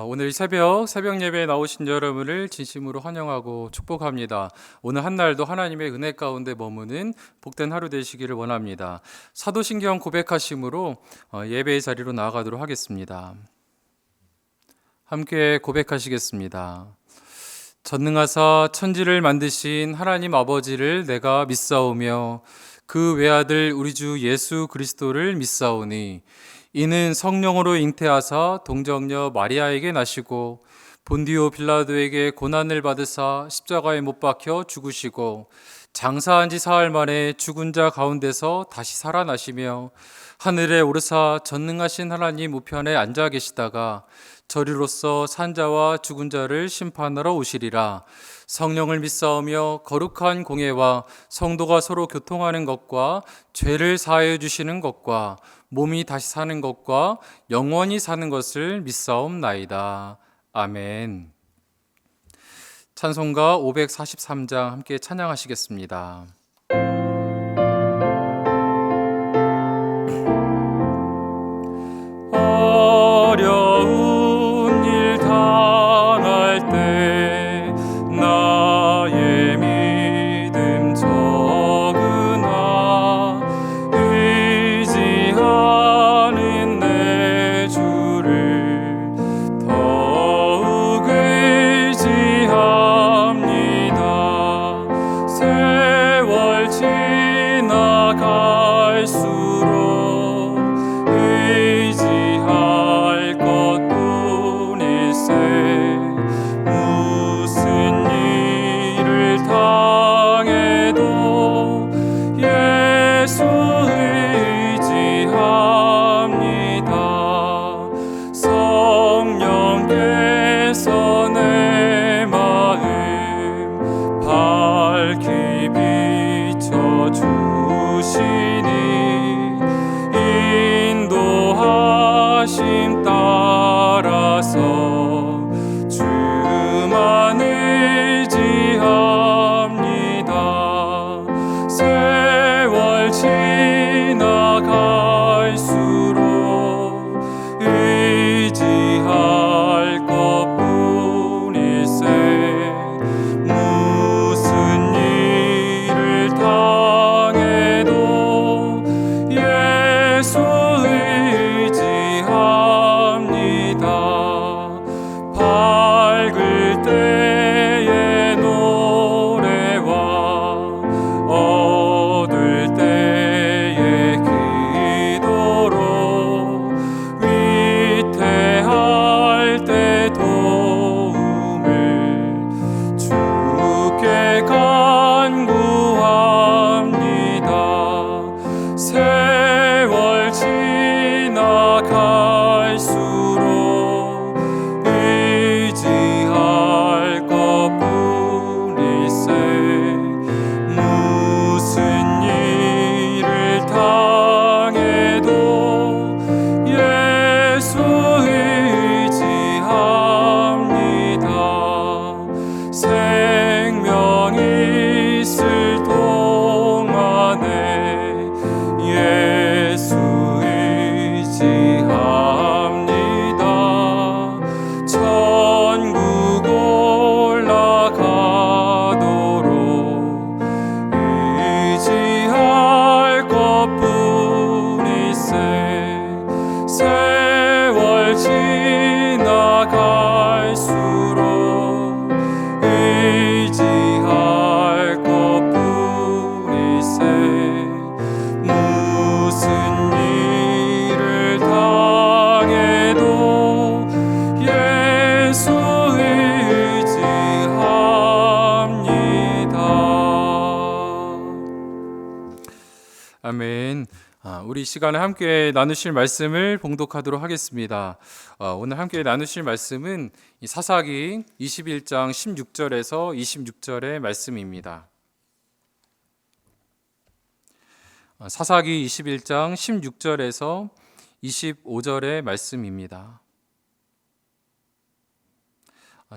오늘 새벽 예배에 나오신 여러분을 진심으로 환영하고 축복합니다. 오늘 한 날도 하나님의 은혜 가운데 머무는 복된 하루 되시기를 원합니다. 사도신경 고백하심으로 예배의 자리로 나아가도록 하겠습니다. 함께 고백하시겠습니다. 전능하사 천지를 만드신 하나님 아버지를 내가 믿사오며 그 외아들 우리 주 예수 그리스도를 믿사오니 이는 성령으로 잉태하사 동정녀 마리아에게 나시고 본디오 빌라도에게 고난을 받으사 십자가에 못 박혀 죽으시고 장사한 지 사흘 만에 죽은 자 가운데서 다시 살아나시며 하늘에 오르사 전능하신 하나님 우편에 앉아 계시다가 저리로서 산자와 죽은 자를 심판하러 오시리라. 성령을 믿사오며 거룩한 공예와 성도가 서로 교통하는 것과 죄를 사하여 주시는 것과 몸이 다시 사는 것과 영원히 사는 것을 믿사옵나이다. 아멘. 찬송가 543장 함께 찬양하시겠습니다. 어려운 일 당할 때 나의 믿음 적으나 의지하는 내 주를 더욱 의지합니다. 세월 지나갈수록 의지할 것뿐일세. 무슨 일을 당해도 예수 의지합니다. 성령께서 내 마음 밝히 비춰주시니 인도하심 따라서 주만 의지합니다. 세월 지나갈수록 의지할 것뿐일세. 무슨 일을 당해도 예수 의지합니다. 밝을 때의 노래와 어두울 때의 기도로 위태할 때 도움을 주께 간구합니다. 세월 지나갈수록 의지할 것뿐일세. 무슨 일을 당해도 예수 의지합니다. 생명이 있을 동안에 예수 의지합니다. 천국 올라가도록 의지할 것뿐일세. 세월 지나갈수록 의지할 것뿐일세. 무슨 일을 당해도 예수 의지합니다. 아멘. 우리 이 시간에 함께 나누실 말씀을 봉독하도록 하겠습니다. 오늘 함께 나누실 말씀은 사사기 21장 16절에서 26절의 말씀입니다. 사사기 21장 16절에서 25절의 말씀입니다.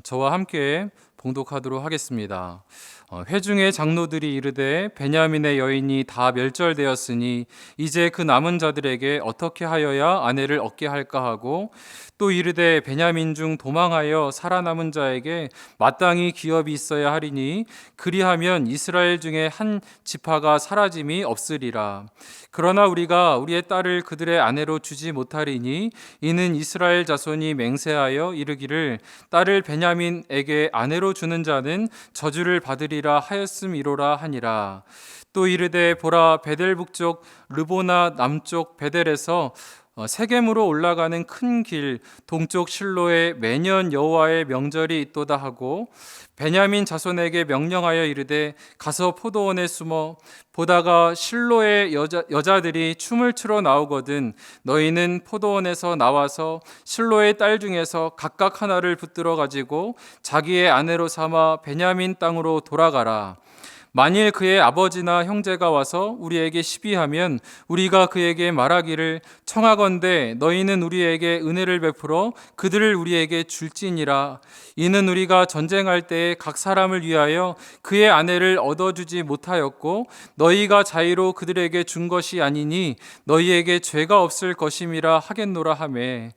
저와 함께 봉독하도록 하겠습니다. 회중의 장로들이 이르되 베냐민의 여인이 다 멸절되었으니 이제 그 남은 자들에게 어떻게 하여야 아내를 얻게 할까 하고, 또 이르되 베냐민 중 도망하여 살아남은 자에게 마땅히 기업이 있어야 하리니 그리하면 이스라엘 중에 한 지파가 사라짐이 없으리라. 그러나 우리가 우리의 딸을 그들의 아내로 주지 못하리니 이는 이스라엘 자손이 맹세하여 이르기를 딸을 베냐민에게 아내로 주는 자는 저주를 받으리라 하였음이로라 하니라. 또 이르되 보라, 베델 북쪽 르보나 남쪽 베델에서 세겜으로 올라가는 큰 길 동쪽 실로에 매년 여호와의 명절이 있도다 하고, 베냐민 자손에게 명령하여 이르되 가서 포도원에 숨어 보다가 실로의 여자들이 춤을 추러 나오거든 너희는 포도원에서 나와서 실로의 딸 중에서 각각 하나를 붙들어 가지고 자기의 아내로 삼아 베냐민 땅으로 돌아가라. 만일 그의 아버지나 형제가 와서 우리에게 시비하면 우리가 그에게 말하기를 청하건대 너희는 우리에게 은혜를 베풀어 그들을 우리에게 줄지니라. 이는 우리가 전쟁할 때에 각 사람을 위하여 그의 아내를 얻어주지 못하였고 너희가 자의로 그들에게 준 것이 아니니 너희에게 죄가 없을 것임이라 하겠노라 하매,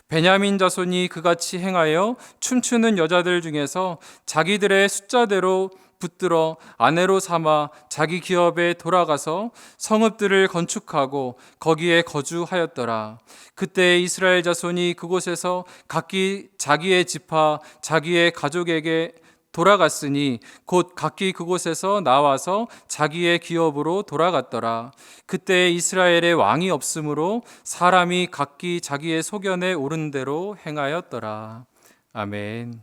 베냐민 자손이 그같이 행하여 춤추는 여자들 중에서 자기들의 숫자대로 붙들어 아내로 삼아 자기 기업에 돌아가서 성읍들을 건축하고 거기에 거주하였더라. 그때 이스라엘 자손이 그곳에서 각기 자기의 지파 자기의 가족에게 돌아갔으니 곧 각기 그곳에서 나와서 자기의 기업으로 돌아갔더라. 그때 이스라엘에 왕이 없으므로 사람이 각기 자기의 소견에 오른 대로 행하였더라. 아멘.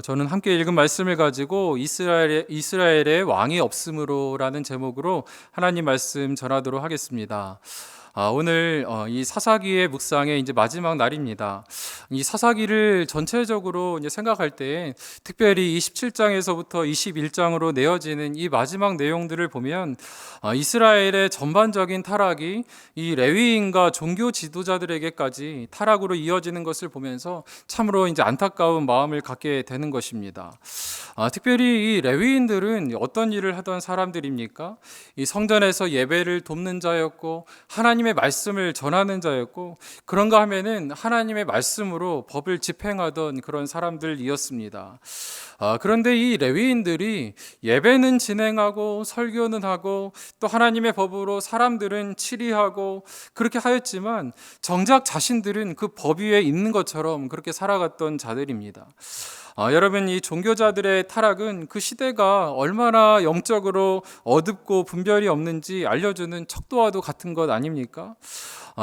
저는 함께 읽은 말씀을 가지고 이스라엘의 왕이 없음으로라는 제목으로 하나님 말씀 전하도록 하겠습니다. 오늘 이 사사기의 묵상의 이제 마지막 날입니다. 이 사사기를 전체적으로 이제 생각할 때 특별히 27장에서부터 21장으로 내어지는 이 마지막 내용들을 보면 이스라엘의 전반적인 타락이 이 레위인과 종교 지도자들에게까지 타락으로 이어지는 것을 보면서 참으로 이제 안타까운 마음을 갖게 되는 것입니다. 특별히 이 레위인들은 어떤 일을 하던 사람들입니까? 이 성전에서 예배를 돕는 자였고 하나님의 말씀을 전하는 자였고, 그런가 하면은 하나님의 말씀으로 법을 집행하던 그런 사람들이었습니다. 그런데 이 레위인들이 예배는 진행하고 설교는 하고 또 하나님의 법으로 사람들은 치리하고 그렇게 하였지만 정작 자신들은 그 법 위에 있는 것처럼 그렇게 살아갔던 자들입니다. 여러분, 이 종교자들의 타락은 그 시대가 얼마나 영적으로 어둡고 분별이 없는지 알려주는 척도와도 같은 것 아닙니까?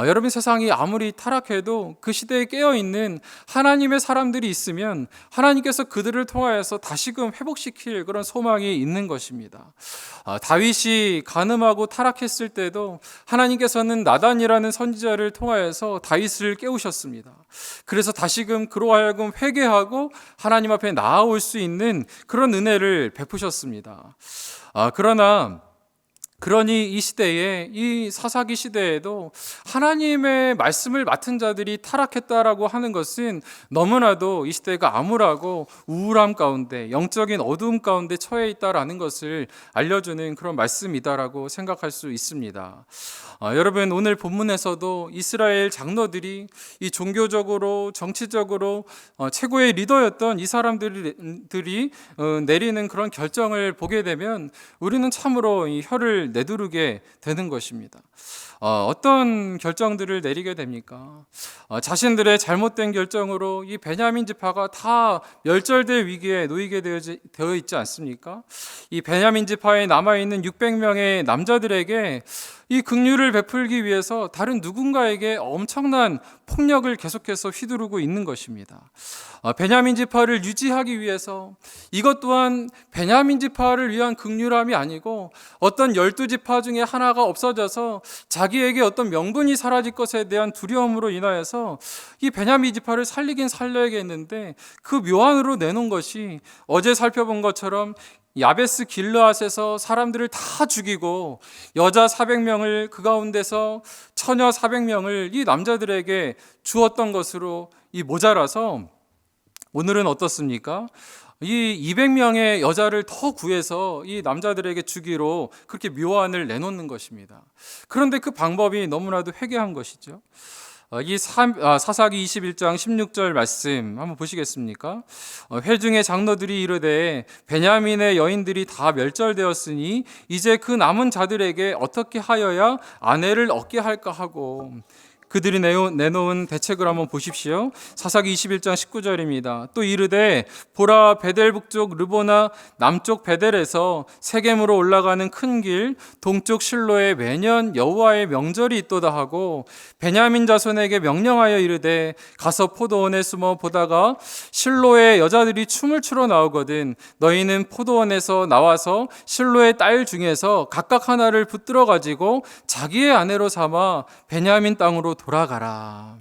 여러분, 세상이 아무리 타락해도 그 시대에 깨어있는 하나님의 사람들이 있으면 하나님께서 그들을 통하여서 다시금 회복시킬 그런 소망이 있는 것입니다. 다윗이 간음하고 타락했을 때도 하나님께서는 나단이라는 선지자를 통하여서 다윗을 깨우셨습니다. 그래서 다시금 그로 하여금 회개하고 하나님 앞에 나아올 수 있는 그런 은혜를 베푸셨습니다. 그러니 이 시대에, 이 사사기 시대에도 하나님의 말씀을 맡은 자들이 타락했다라고 하는 것은 너무나도 이 시대가 암울하고 우울함 가운데, 영적인 어두움 가운데 처해 있다라는 것을 알려주는 그런 말씀이다라고 생각할 수 있습니다. 여러분, 오늘 본문에서도 이스라엘 장로들이 이 종교적으로 정치적으로 최고의 리더였던 이 사람들이 내리는 그런 결정을 보게 되면 우리는 참으로 이 혀를 내두르게 되는 것입니다. 어떤 결정들을 내리게 됩니까? 자신들의 잘못된 결정으로 이 베냐민 지파가 다 멸절될 위기에 놓이게 되어 있지 않습니까? 이 베냐민 지파에 남아있는 600명의 남자들에게 이 긍휼을 베풀기 위해서 다른 누군가에게 엄청난 폭력을 계속해서 휘두르고 있는 것입니다. 베냐민 지파를 유지하기 위해서 이것 또한 베냐민 지파를 위한 긍휼함이 아니고 어떤 12지파 중에 하나가 없어져서 자기에게 어떤 명분이 사라질 것에 대한 두려움으로 인하여서 이 베냐민 지파를 살리긴 살려야겠는데 그 묘안으로 내놓은 것이 어제 살펴본 것처럼 야베스 길르앗에서 사람들을 다 죽이고 여자 400명을 그 가운데서 처녀 400명을 이 남자들에게 주었던 것으로 이 모자라서 오늘은 어떻습니까? 이 200명의 여자를 더 구해서 이 남자들에게 주기로 그렇게 묘안을 내놓는 것입니다. 그런데 그 방법이 너무나도 회개한 것이죠. 사사기 21장 16절 말씀 한번 보시겠습니까? 회중의 장로들이 이르되 베냐민의 여인들이 다 멸절되었으니 이제 그 남은 자들에게 어떻게 하여야 아내를 얻게 할까 하고, 그들이 내놓은 대책을 한번 보십시오. 사사기 21장 19절입니다. 또 이르되 보라, 베델 북쪽 르보나 남쪽 베델에서 세겜으로 올라가는 큰 길 동쪽 실로에 매년 여호와의 명절이 있도다 하고, 베냐민 자손에게 명령하여 이르되 가서 포도원에 숨어 보다가 실로의 여자들이 춤을 추러 나오거든 너희는 포도원에서 나와서 실로의 딸 중에서 각각 하나를 붙들어 가지고 자기의 아내로 삼아 베냐민 땅으로 돌아가라.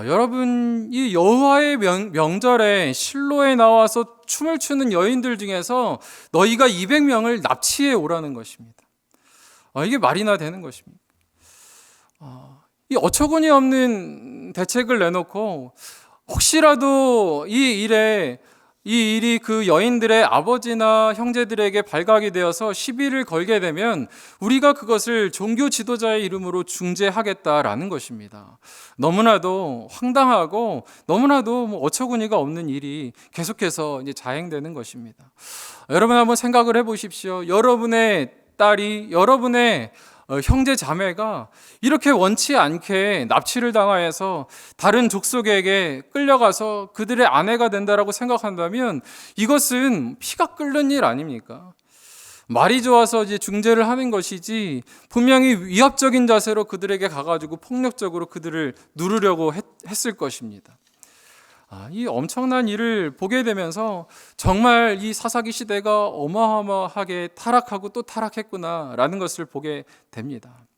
여러분, 이 여호와의 명절에 실로에 나와서 춤을 추는 여인들 중에서 너희가 200명을 납치해 오라는 것입니다. 이게 말이나 되는 것입니다. 이 어처구니 없는 대책을 내놓고 혹시라도 이 일이 그 여인들의 아버지나 형제들에게 발각이 되어서 시비를 걸게 되면 우리가 그것을 종교 지도자의 이름으로 중재하겠다라는 것입니다. 너무나도 황당하고 너무나도 어처구니가 없는 일이 계속해서 이제 자행되는 것입니다. 여러분 한번 생각을 해보십시오. 여러분의 딸이, 여러분의 형제 자매가 이렇게 원치 않게 납치를 당하여서 다른 족속에게 끌려가서 그들의 아내가 된다라고 생각한다면 이것은 피가 끓는 일 아닙니까? 말이 좋아서 이제 중재를 하는 것이지 분명히 위압적인 자세로 그들에게 가가지고 폭력적으로 그들을 누르려고 했을 것입니다. 이 엄청난 일을 보게 되면서 정말 이 사사기 시대가 어마어마하게 타락하고 또 타락했구나라는 것을 보게 됩니다.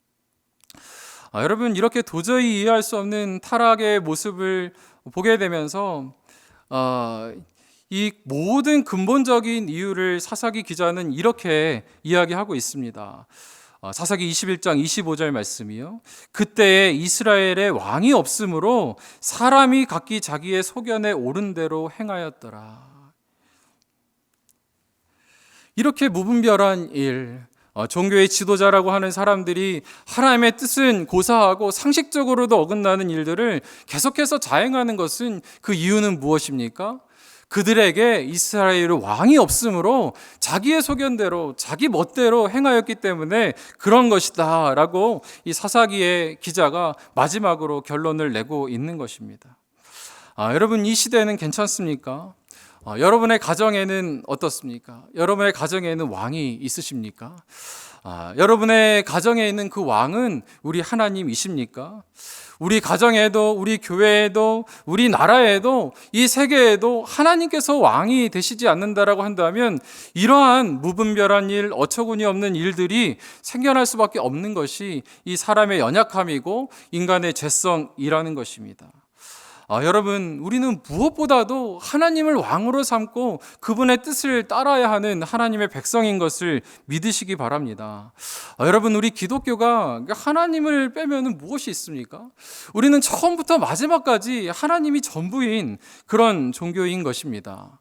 여러분, 이렇게 도저히 이해할 수 없는 타락의 모습을 보게 되면서 이 모든 근본적인 이유를 사사기 기자는 이렇게 이야기하고 있습니다. 사사기 21장 25절 말씀이요. 그때에 이스라엘에 왕이 없으므로 사람이 각기 자기의 소견에 옳은 대로 행하였더라. 이렇게 무분별한 일, 종교의 지도자라고 하는 사람들이 하나님의 뜻은 고사하고 상식적으로도 어긋나는 일들을 계속해서 자행하는 것은 그 이유는 무엇입니까? 그들에게 이스라엘 왕이 없으므로 자기의 소견대로 자기 멋대로 행하였기 때문에 그런 것이다 라고 이 사사기의 기자가 마지막으로 결론을 내고 있는 것입니다. 여러분, 이 시대는 괜찮습니까? 여러분의 가정에는 어떻습니까? 여러분의 가정에는 왕이 있으십니까? 여러분의 가정에 있는 그 왕은 우리 하나님이십니까? 우리 가정에도, 우리 교회에도, 우리 나라에도, 이 세계에도 하나님께서 왕이 되시지 않는다라고 한다면 이러한 무분별한 일, 어처구니 없는 일들이 생겨날 수밖에 없는 것이 이 사람의 연약함이고 인간의 죄성이라는 것입니다. 여러분, 우리는 무엇보다도 하나님을 왕으로 삼고 그분의 뜻을 따라야 하는 하나님의 백성인 것을 믿으시기 바랍니다. 여러분, 우리 기독교가 하나님을 빼면 무엇이 있습니까? 우리는 처음부터 마지막까지 하나님이 전부인 그런 종교인 것입니다.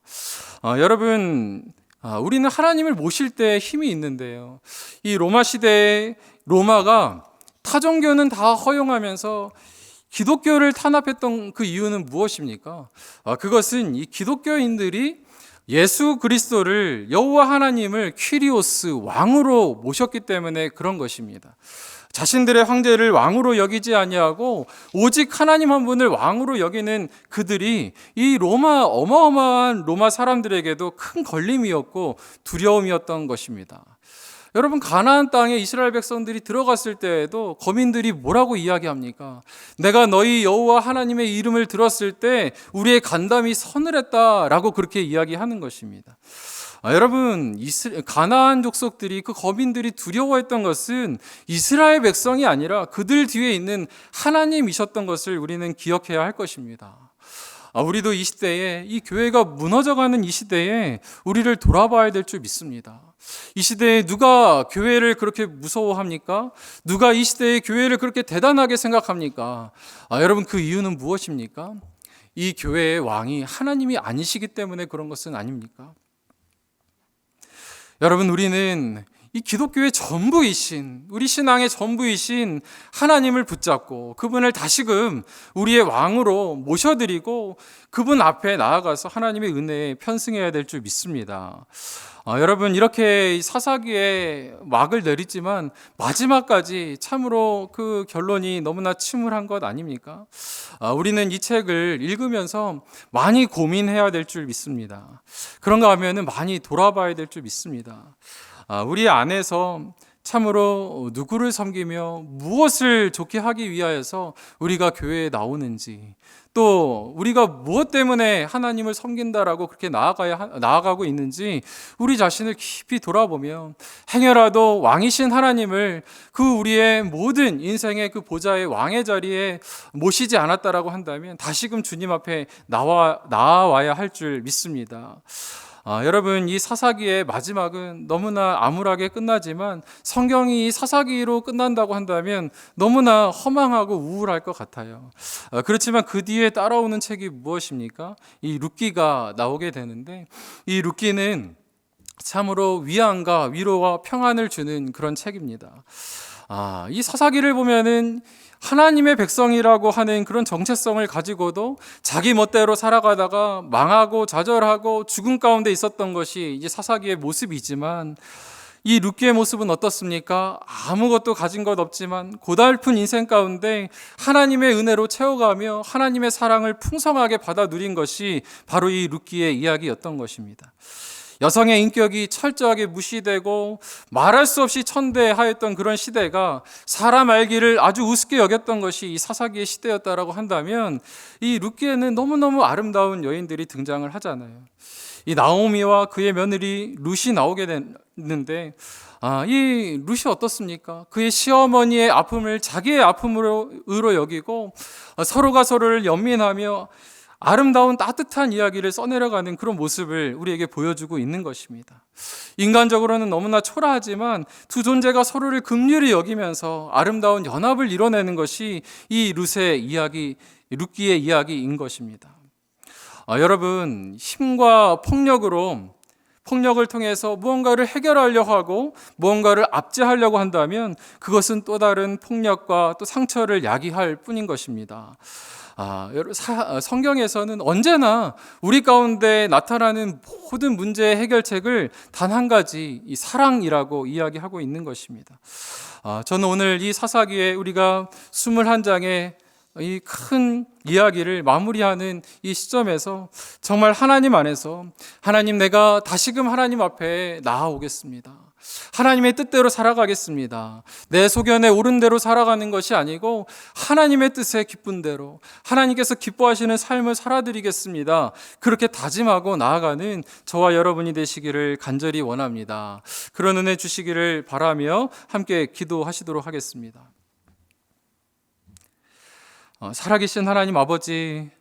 여러분, 우리는 하나님을 모실 때 힘이 있는데요. 이 로마 시대에 로마가 타 종교는 다 허용하면서 기독교를 탄압했던 그 이유는 무엇입니까? 그것은 이 기독교인들이 예수 그리스도를, 여호와 하나님을 퀴리오스, 왕으로 모셨기 때문에 그런 것입니다. 자신들의 황제를 왕으로 여기지 아니하고 오직 하나님 한 분을 왕으로 여기는 그들이 이 어마어마한 로마 사람들에게도 큰 걸림이었고 두려움이었던 것입니다. 여러분, 가나안 땅에 이스라엘 백성들이 들어갔을 때에도 거민들이 뭐라고 이야기합니까? 내가 너희 여호와 하나님의 이름을 들었을 때 우리의 간담이 서늘했다라고 그렇게 이야기하는 것입니다. 여러분, 가나안 족속들이, 그 거민들이 두려워했던 것은 이스라엘 백성이 아니라 그들 뒤에 있는 하나님이셨던 것을 우리는 기억해야 할 것입니다. 우리도 이 시대에, 이 교회가 무너져가는 이 시대에 우리를 돌아봐야 될 줄 믿습니다. 이 시대에 누가 교회를 그렇게 무서워합니까? 누가 이 시대에 교회를 그렇게 대단하게 생각합니까? 여러분, 그 이유는 무엇입니까? 이 교회의 왕이 하나님이 아니시기 때문에 그런 것은 아닙니까? 여러분, 우리는 이 기독교의 전부이신, 우리 신앙의 전부이신 하나님을 붙잡고 그분을 다시금 우리의 왕으로 모셔드리고 그분 앞에 나아가서 하나님의 은혜에 편승해야 될 줄 믿습니다. 여러분, 이렇게 사사기에 막을 내리지만 마지막까지 참으로 그 결론이 너무나 침울한 것 아닙니까? 우리는 이 책을 읽으면서 많이 고민해야 될 줄 믿습니다. 그런가 하면은 많이 돌아봐야 될 줄 믿습니다. 우리 안에서 참으로 누구를 섬기며 무엇을 좋게 하기 위하여서 우리가 교회에 나오는지, 또 우리가 무엇 때문에 하나님을 섬긴다라고 그렇게 나아가고 있는지 우리 자신을 깊이 돌아보며 행여라도 왕이신 하나님을 그 우리의 모든 인생의 그 보좌의 왕의 자리에 모시지 않았다라고 한다면 다시금 주님 앞에 나와야 할 줄 믿습니다. 여러분, 이 사사기의 마지막은 너무나 암울하게 끝나지만 성경이 사사기로 끝난다고 한다면 너무나 허망하고 우울할 것 같아요. 그렇지만 그 뒤에 따라오는 책이 무엇입니까? 이 룻기가 나오게 되는데, 이 룻기는 참으로 위안과 위로와 평안을 주는 그런 책입니다. 이 사사기를 보면은 하나님의 백성이라고 하는 그런 정체성을 가지고도 자기 멋대로 살아가다가 망하고 좌절하고 죽음 가운데 있었던 것이 이제 사사기의 모습이지만, 이 룻기의 모습은 어떻습니까? 아무것도 가진 것 없지만 고달픈 인생 가운데 하나님의 은혜로 채워가며 하나님의 사랑을 풍성하게 받아 누린 것이 바로 이 룻기의 이야기였던 것입니다. 여성의 인격이 철저하게 무시되고 말할 수 없이 천대하였던 그런 시대가 사람 알기를 아주 우습게 여겼던 것이 이 사사기의 시대였다라고 한다면, 이 룻기에는 너무너무 아름다운 여인들이 등장을 하잖아요. 이 나오미와 그의 며느리 룻이 나오게 됐는데, 이 룻이 어떻습니까? 그의 시어머니의 아픔을 자기의 아픔으로 여기고 서로가 서로를 연민하며 아름다운 따뜻한 이야기를 써내려가는 그런 모습을 우리에게 보여주고 있는 것입니다. 인간적으로는 너무나 초라하지만 두 존재가 서로를 긍휼히 여기면서 아름다운 연합을 이뤄내는 것이 이 룻의 이야기, 룻기의 이야기인 것입니다. 여러분, 힘과 폭력을 통해서 무언가를 해결하려고 하고 무언가를 압제하려고 한다면 그것은 또 다른 폭력과 또 상처를 야기할 뿐인 것입니다. 성경에서는 언제나 우리 가운데 나타나는 모든 문제의 해결책을 단 한 가지, 이 사랑이라고 이야기하고 있는 것입니다. 저는 오늘 이 사사기에 우리가 21장의 이 큰 이야기를 마무리하는 이 시점에서 정말 하나님 안에서, 하나님, 내가 다시금 하나님 앞에 나아오겠습니다. 하나님의 뜻대로 살아가겠습니다. 내 소견에 옳은 대로 살아가는 것이 아니고 하나님의 뜻에 기쁜 대로, 하나님께서 기뻐하시는 삶을 살아드리겠습니다. 그렇게 다짐하고 나아가는 저와 여러분이 되시기를 간절히 원합니다. 그런 은혜 주시기를 바라며 함께 기도하시도록 하겠습니다. 살아계신 하나님 아버지,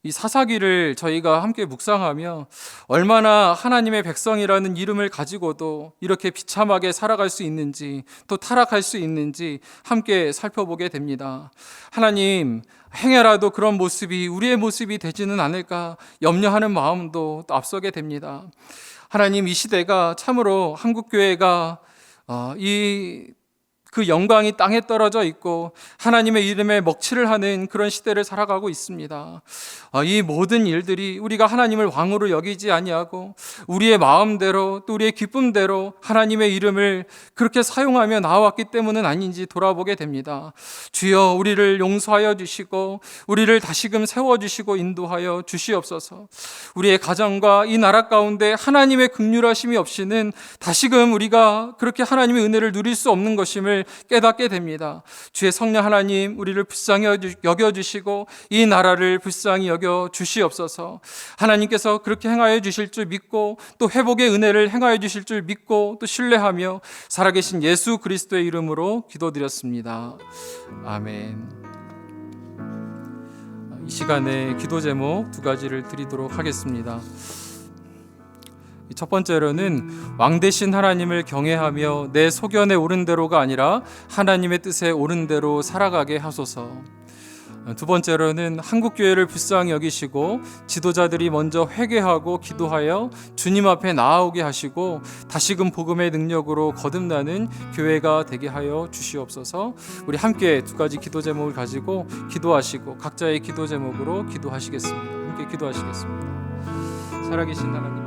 이 사사기를 저희가 함께 묵상하며 얼마나 하나님의 백성이라는 이름을 가지고도 이렇게 비참하게 살아갈 수 있는지, 또 타락할 수 있는지 함께 살펴보게 됩니다. 하나님, 행여라도 그런 모습이 우리의 모습이 되지는 않을까 염려하는 마음도 또 앞서게 됩니다. 하나님, 이 시대가 참으로 한국교회가 그 영광이 땅에 떨어져 있고 하나님의 이름에 먹칠을 하는 그런 시대를 살아가고 있습니다. 이 모든 일들이 우리가 하나님을 왕으로 여기지 아니하고 우리의 마음대로 또 우리의 기쁨대로 하나님의 이름을 그렇게 사용하며 나아왔기 때문은 아닌지 돌아보게 됩니다. 주여, 우리를 용서하여 주시고 우리를 다시금 세워주시고 인도하여 주시옵소서. 우리의 가정과 이 나라 가운데 하나님의 긍휼하심이 없이는 다시금 우리가 그렇게 하나님의 은혜를 누릴 수 없는 것임을 깨닫게 됩니다. 주의 성령 하나님, 우리를 불쌍히 여겨주시고 이 나라를 불쌍히 여겨 주시옵소서. 하나님께서 그렇게 행하여 주실 줄 믿고 또 회복의 은혜를 행하여 주실 줄 믿고 또 신뢰하며 살아계신 예수 그리스도의 이름으로 기도드렸습니다. 아멘. 이 시간에 기도 제목 두 가지를 드리도록 하겠습니다. 첫 번째로는 왕 되신 하나님을 경외하며 내 소견에 옳은 대로가 아니라 하나님의 뜻에 옳은 대로 살아가게 하소서. 두 번째로는 한국교회를 불쌍히 여기시고 지도자들이 먼저 회개하고 기도하여 주님 앞에 나아오게 하시고 다시금 복음의 능력으로 거듭나는 교회가 되게 하여 주시옵소서. 우리 함께 두 가지 기도 제목을 가지고 기도하시고 각자의 기도 제목으로 기도하시겠습니다. 함께 기도하시겠습니다. 살아계신 하나님,